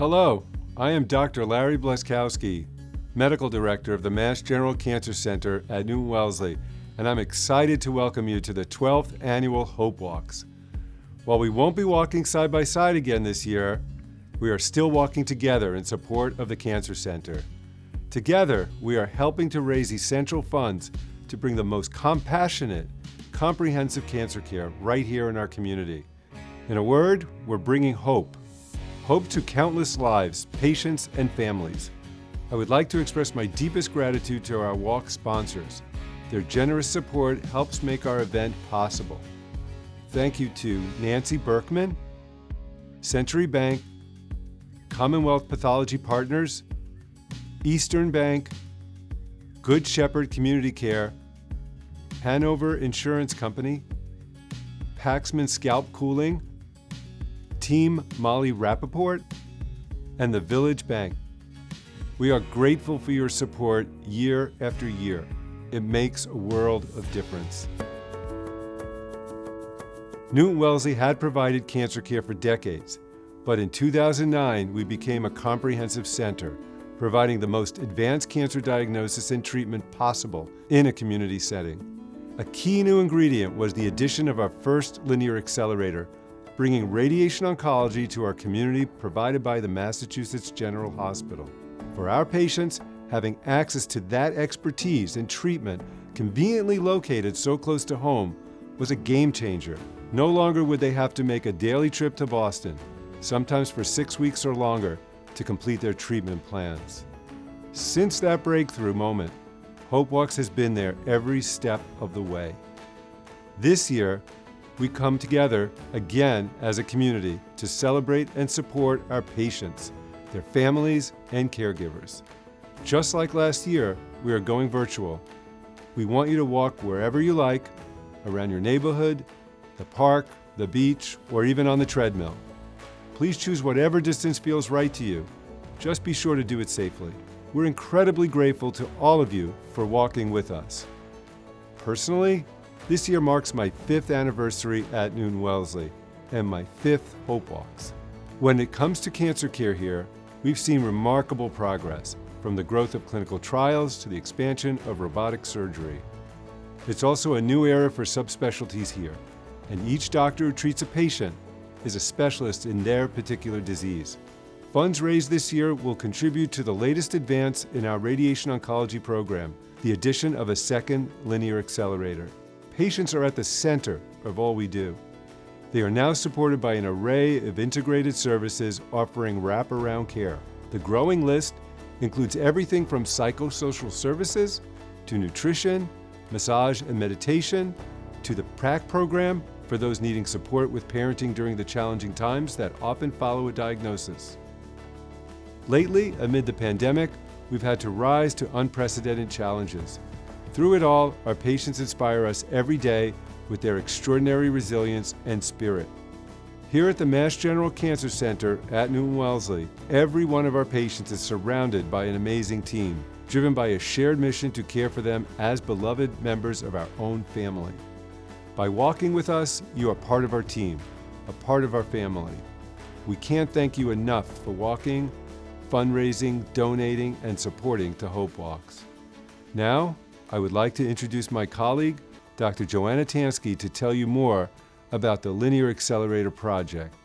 Hello, I am Dr. Larry Bleskowski, Medical Director of the Mass General Cancer Center at Newton-Wellesley, and I'm excited to welcome you to the 12th Annual Hope Walks. While we won't be walking side by side again this year, we are still walking together in support of the Cancer Center. Together, we are helping to raise essential funds to bring the most compassionate, comprehensive cancer care right here in our community. In a word, we're bringing hope. Hope to countless lives, patients, and families. I would like to express my deepest gratitude to our walk sponsors. Their generous support helps make our event possible. Thank you to Nancy Berkman, Century Bank, Commonwealth Pathology Partners, Eastern Bank, Good Shepherd Community Care, Hanover Insurance Company, Paxman Scalp Cooling, Team Molly Rappaport, and the Village Bank. We are grateful for your support year after year. It makes a world of difference. Newton-Wellesley had provided cancer care for decades, but in 2009 we became a comprehensive center, providing the most advanced cancer diagnosis and treatment possible in a community setting. A key new ingredient was the addition of our first linear accelerator, bringing radiation oncology to our community provided by the Massachusetts General Hospital. For our patients, having access to that expertise and treatment conveniently located so close to home was a game changer. No longer would they have to make a daily trip to Boston, sometimes for 6 weeks or longer, to complete their treatment plans. Since that breakthrough moment, Hope Walks has been there every step of the way. This year, we come together again as a community to celebrate and support our patients, their families, and caregivers. Just like last year, we are going virtual. We want you to walk wherever you like, around your neighborhood, the park, the beach, or even on the treadmill. Please choose whatever distance feels right to you. Just be sure to do it safely. We're incredibly grateful to all of you for walking with us. Personally, this year marks my 5th anniversary at Newton-Wellesley and my 5th Hope Walks. When it comes to cancer care here, we've seen remarkable progress, from the growth of clinical trials to the expansion of robotic surgery. It's also a new era for subspecialties here, and each doctor who treats a patient is a specialist in their particular disease. Funds raised this year will contribute to the latest advance in our radiation oncology program, the addition of a second linear accelerator. Patients are at the center of all we do. They are now supported by an array of integrated services offering wraparound care. The growing list includes everything from psychosocial services to nutrition, massage and meditation, to the PrAC program for those needing support with parenting during the challenging times that often follow a diagnosis. Lately, amid the pandemic, we've had to rise to unprecedented challenges. Through it all, our patients inspire us every day with their extraordinary resilience and spirit. Here at the Mass General Cancer Center at Newton-Wellesley, every one of our patients is surrounded by an amazing team, driven by a shared mission to care for them as beloved members of our own family. By walking with us, you are part of our team, a part of our family. We can't thank you enough for walking, fundraising, donating, and supporting to Hope Walks. Now, I would like to introduce my colleague, Dr. Joanna Tansky, to tell you more about the Linear Accelerator Project.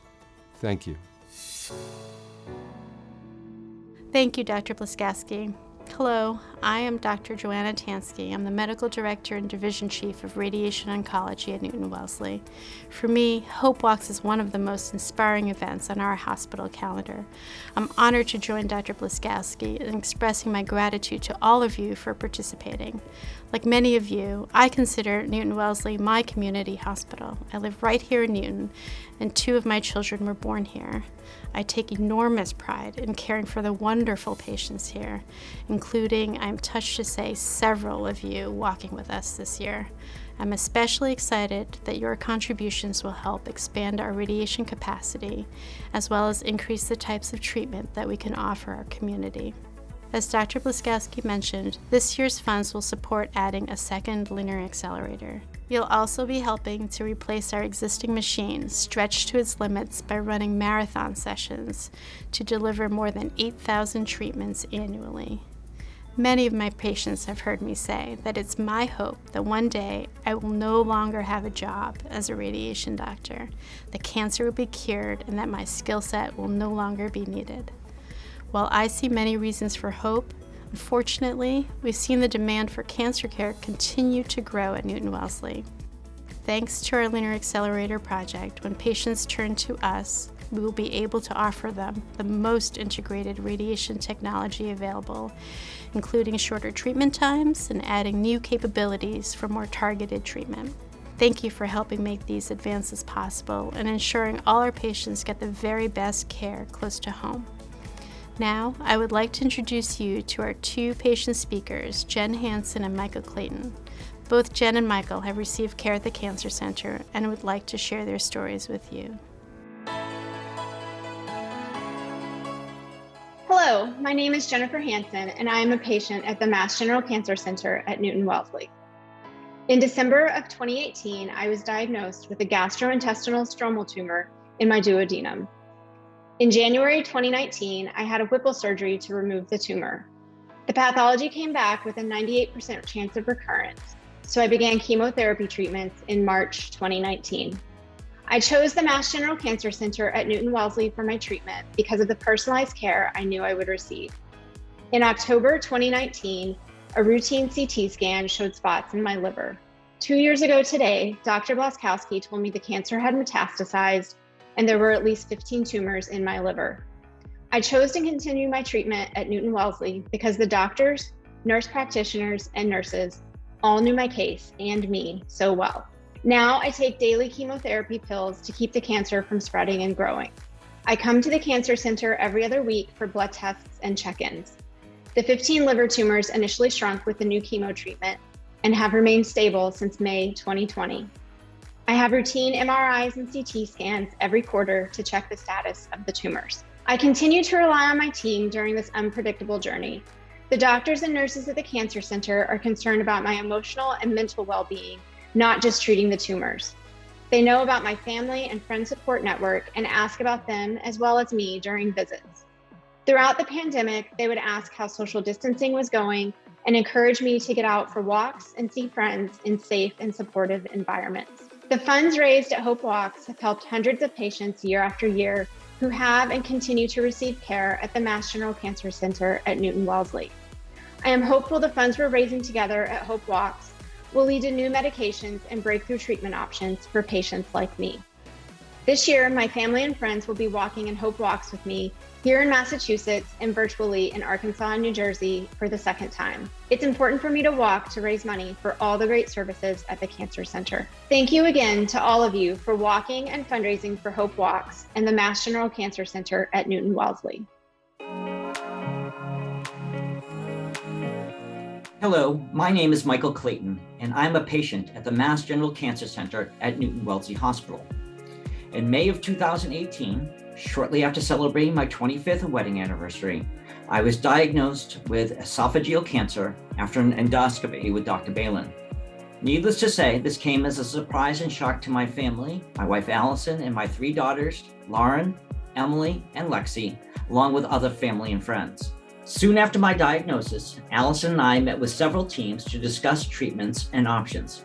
Thank you. Thank you, Dr. Bleskowski. Hello, I am Dr. Joanna Tansky. I'm the Medical Director and Division Chief of Radiation Oncology at Newton-Wellesley. For me, Hope Walks is one of the most inspiring events on our hospital calendar. I'm honored to join Dr. Bleskowski in expressing my gratitude to all of you for participating. Like many of you, I consider Newton-Wellesley my community hospital. I live right here in Newton, and 2 of my children were born here. I take enormous pride in caring for the wonderful patients here, including, I'm touched to say, several of you walking with us this year. I'm especially excited that your contributions will help expand our radiation capacity, as well as increase the types of treatment that we can offer our community. As Dr. Bleskowski mentioned, this year's funds will support adding a second linear accelerator. You'll also be helping to replace our existing machine, stretched to its limits by running marathon sessions to deliver more than 8,000 treatments annually. Many of my patients have heard me say that it's my hope that one day I will no longer have a job as a radiation doctor, that cancer will be cured, and that my skill set will no longer be needed. While I see many reasons for hope, unfortunately, we've seen the demand for cancer care continue to grow at Newton-Wellesley. Thanks to our Linear Accelerator project, when patients turn to us, we will be able to offer them the most integrated radiation technology available, including shorter treatment times and adding new capabilities for more targeted treatment. Thank you for helping make these advances possible and ensuring all our patients get the very best care close to home. Now, I would like to introduce you to our two patient speakers, Jen Hansen and Michael Clayton. Both Jen and Michael have received care at the Cancer Center and would like to share their stories with you. Hello, my name is Jennifer Hansen, and I am a patient at the Mass General Cancer Center at Newton-Wellesley. In December of 2018, I was diagnosed with a gastrointestinal stromal tumor in my duodenum. In January 2019, I had a Whipple surgery to remove the tumor. The pathology came back with a 98% chance of recurrence, so I began chemotherapy treatments in March 2019. I chose the Mass General Cancer Center at Newton-Wellesley for my treatment because of the personalized care I knew I would receive. In October 2019, a routine CT scan showed spots in my liver. 2 years ago today, Dr. Blaskowski told me the cancer had metastasized and there were at least 15 tumors in my liver. I chose to continue my treatment at Newton-Wellesley because the doctors, nurse practitioners, and nurses all knew my case and me so well. Now I take daily chemotherapy pills to keep the cancer from spreading and growing. I come to the Cancer Center every other week for blood tests and check-ins. The 15 liver tumors initially shrunk with the new chemo treatment and have remained stable since May 2020. I have routine MRIs and CT scans every quarter to check the status of the tumors. I continue to rely on my team during this unpredictable journey. The doctors and nurses at the Cancer Center are concerned about my emotional and mental well-being, not just treating the tumors. They know about my family and friend support network and ask about them as well as me during visits. Throughout the pandemic, they would ask how social distancing was going and encourage me to get out for walks and see friends in safe and supportive environments. The funds raised at Hope Walks have helped hundreds of patients year after year who have and continue to receive care at the Mass General Cancer Center at Newton-Wellesley. I am hopeful the funds we're raising together at Hope Walks will lead to new medications and breakthrough treatment options for patients like me. This year, my family and friends will be walking in Hope Walks with me here in Massachusetts and virtually in Arkansas and New Jersey for the second time. It's important for me to walk to raise money for all the great services at the Cancer Center. Thank you again to all of you for walking and fundraising for Hope Walks and the Mass General Cancer Center at Newton-Wellesley. Hello, my name is Michael Clayton, and I'm a patient at the Mass General Cancer Center at Newton-Wellesley Hospital. In May of 2018, shortly after celebrating my 25th wedding anniversary, I was diagnosed with esophageal cancer after an endoscopy with Dr. Balin. Needless to say, this came as a surprise and shock to my family, my wife Allison, and my 3 daughters, Lauren, Emily, and Lexi, along with other family and friends. Soon after my diagnosis, Allison and I met with several teams to discuss treatments and options.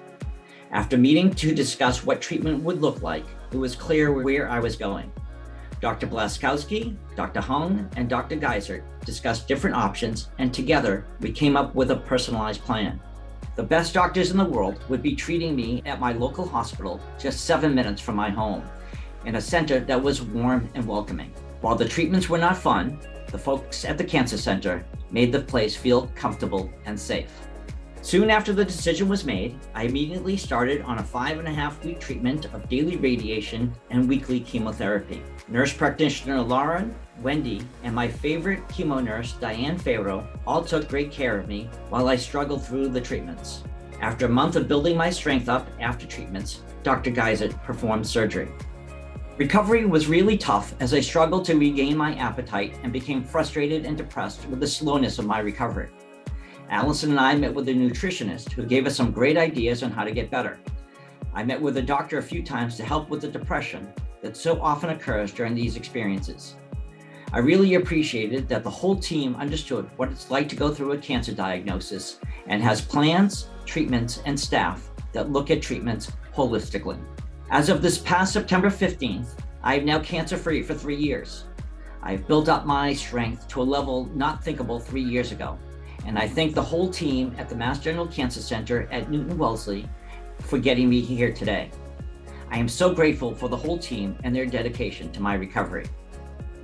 After meeting to discuss what treatment would look like, it was clear where I was going. Dr. Blaskowski, Dr. Hung, and Dr. Geisert discussed different options, and together we came up with a personalized plan. The best doctors in the world would be treating me at my local hospital just 7 minutes from my home, in a center that was warm and welcoming. While the treatments were not fun, the folks at the Cancer Center made the place feel comfortable and safe. Soon after the decision was made, I immediately started on a 5.5-week treatment of daily radiation and weekly chemotherapy. Nurse practitioner Lauren, Wendy, and my favorite chemo nurse, Diane Farrow, all took great care of me while I struggled through the treatments. After a month of building my strength up after treatments, Dr. Geisert performed surgery. Recovery was really tough as I struggled to regain my appetite and became frustrated and depressed with the slowness of my recovery. Allison and I met with a nutritionist who gave us some great ideas on how to get better. I met with a doctor a few times to help with the depression that so often occurs during these experiences. I really appreciated that the whole team understood what it's like to go through a cancer diagnosis and has plans, treatments, and staff that look at treatments holistically. As of this past September 15th, I am now cancer-free for 3 years. I've built up my strength to a level not thinkable 3 years ago, and I thank the whole team at the Mass General Cancer Center at Newton-Wellesley for getting me here today. I am so grateful for the whole team and their dedication to my recovery.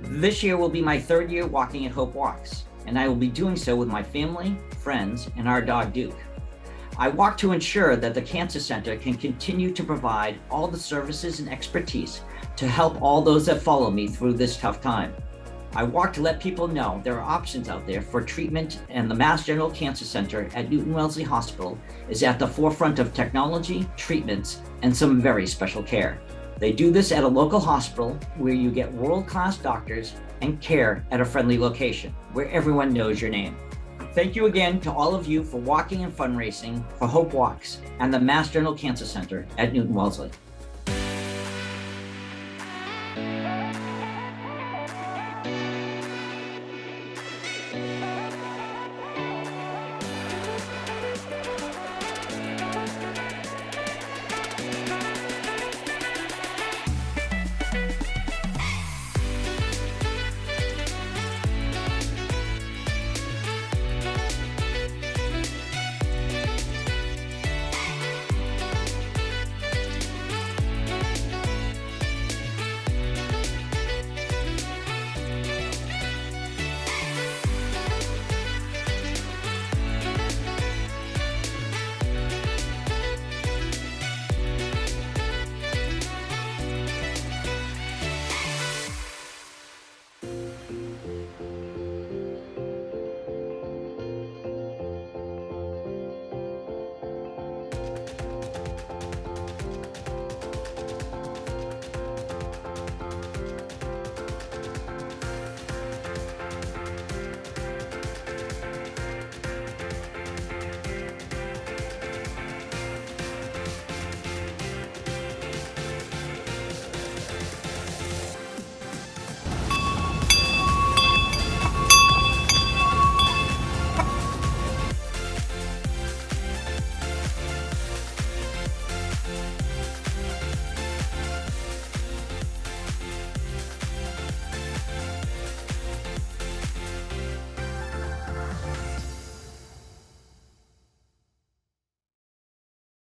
This year will be my 3rd year walking at Hope Walks, and I will be doing so with my family, friends, and our dog Duke. I walk to ensure that the Cancer Center can continue to provide all the services and expertise to help all those that follow me through this tough time. I walk to let people know there are options out there for treatment, and the Mass General Cancer Center at Newton-Wellesley Hospital is at the forefront of technology, treatments, and some very special care. They do this at a local hospital where you get world-class doctors and care at a friendly location where everyone knows your name. Thank you again to all of you for walking and fundraising for Hope Walks and the Mass General Cancer Center at Newton-Wellesley.